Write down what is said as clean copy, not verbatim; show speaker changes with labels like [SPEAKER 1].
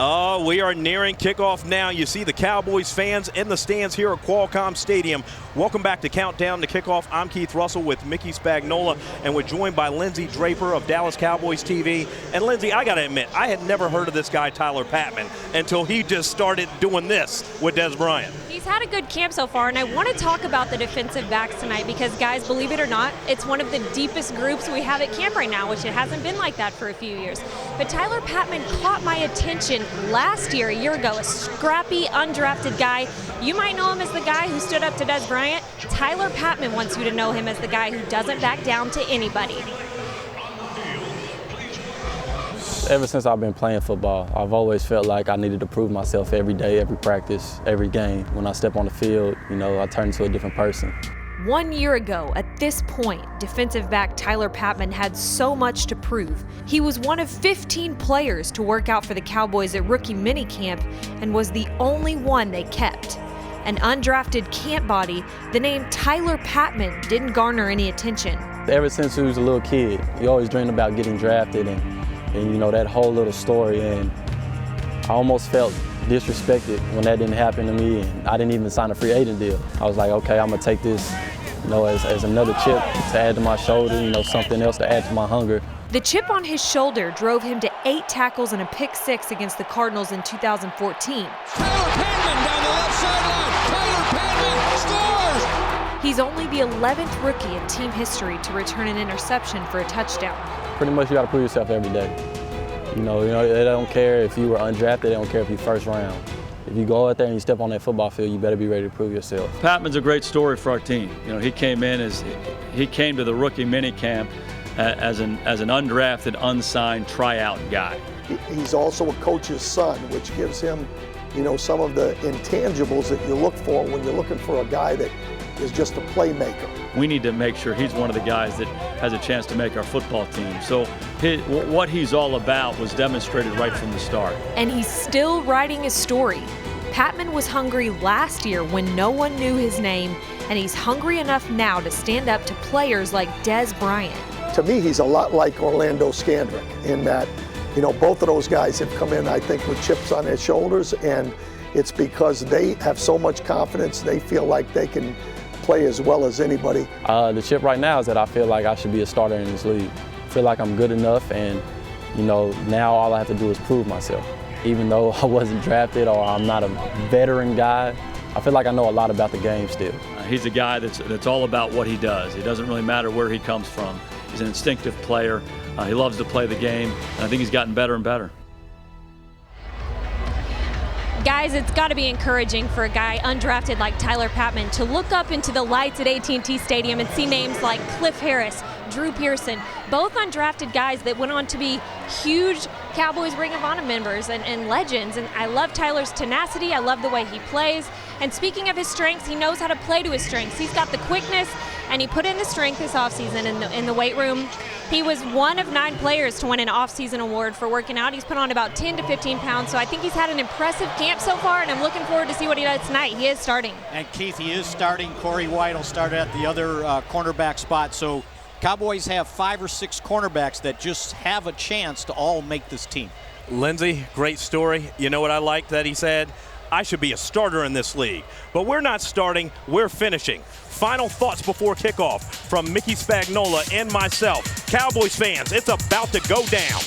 [SPEAKER 1] Oh, we are nearing kickoff now. You see the Cowboys fans in the stands here at Qualcomm Stadium. Welcome back to Countdown to Kickoff. I'm Keith Russell with Mickey Spagnola, and we're joined by Lindsey Draper of Dallas Cowboys TV. And Lindsey, I got to admit, I had never heard of this guy, Tyler Patmon, until he just started doing this with Dez Bryant.
[SPEAKER 2] He's had a good camp so far, and I want to talk about the defensive backs tonight because, guys, believe it or not, it's one of the deepest groups we have at camp right now, which it hasn't been like that for a few years. But Tyler Patmon caught my attention last year, a year ago, a scrappy, undrafted guy. You might know him as the guy who stood up to Dez Bryant. Tyler Patmon wants you to know him as the guy who doesn't back down to anybody.
[SPEAKER 3] Ever since I've been playing football, I've always felt like I needed to prove myself every day, every practice, every game. When I step on the field, I turn into a different person.
[SPEAKER 2] 1 year ago, at this point, defensive back Tyler Patmon had so much to prove. He was one of 15 players to work out for the Cowboys at rookie minicamp and was the only one they kept. An undrafted camp body, the name Tyler Patmon didn't garner any attention.
[SPEAKER 3] Ever since he was a little kid, he always dreamed about getting drafted and that whole little story, and I almost felt disrespected when that didn't happen to me, and I didn't even sign a free agent deal. I was like, okay, I'm gonna take this as another chip to add to my shoulder, something else to add to my hunger.
[SPEAKER 2] The chip on his shoulder drove him to 8 tackles and a pick 6 against the Cardinals in 2014.
[SPEAKER 4] Tyler Patmon down the left sideline. Tyler Patmon scores!
[SPEAKER 2] He's only the 11th rookie in team history to return an interception for a touchdown.
[SPEAKER 3] Pretty much you gotta prove yourself every day. They don't care if you were undrafted, they don't care if you're first round. If you go out there and you step on that football field, you better be ready to prove yourself.
[SPEAKER 5] Patmon's a great story for our team. He came to the rookie minicamp as an undrafted, unsigned tryout guy.
[SPEAKER 6] He's also a coach's son, which gives him, some of the intangibles that you look for when you're looking for a guy that is just a playmaker.
[SPEAKER 5] We need to make sure he's one of the guys that has a chance to make our football team. So what he's all about was demonstrated right from the start.
[SPEAKER 2] And he's still writing his story. Patmon was hungry last year when no one knew his name, and he's hungry enough now to stand up to players like Dez Bryant.
[SPEAKER 6] To me, he's a lot like Orlando Scandrick in that, both of those guys have come in, I think, with chips on their shoulders, and it's because they have so much confidence, they feel like they can play as well as anybody.
[SPEAKER 3] The chip right now is that I feel like I should be a starter in this league. I feel like I'm good enough, and now all I have to do is prove myself. Even though I wasn't drafted or I'm not a veteran guy, I feel like I know a lot about the game still.
[SPEAKER 5] He's a guy that's all about what he does. It doesn't really matter where he comes from. He's an instinctive player. He loves to play the game, and I think he's gotten better and better.
[SPEAKER 2] Guys, it's got to be encouraging for a guy undrafted like Tyler Patmon to look up into the lights at AT&T Stadium and see names like Cliff Harris, Drew Pearson, both undrafted guys that went on to be huge Cowboys Ring of Honor members and legends. And I love Tyler's tenacity. I love the way he plays. And speaking of his strengths, he knows how to play to his strengths. He's got the quickness, and he put in the strength this offseason in the weight room. He was one of 9 players to win an off-season award for working out. He's put on about 10 to 15 pounds, so I think he's had an impressive camp so far, and I'm looking forward to see what he does tonight. He is starting.
[SPEAKER 7] And Keith, he is starting. Corey White will start at the other cornerback spot. So Cowboys have 5 or 6 cornerbacks that just have a chance to all make this team.
[SPEAKER 1] Lindsey, great story. You know what I liked that he said? I should be a starter in this league. But we're not starting, we're finishing. Final thoughts before kickoff from Mickey Spagnola and myself. Cowboys fans, it's about to go down.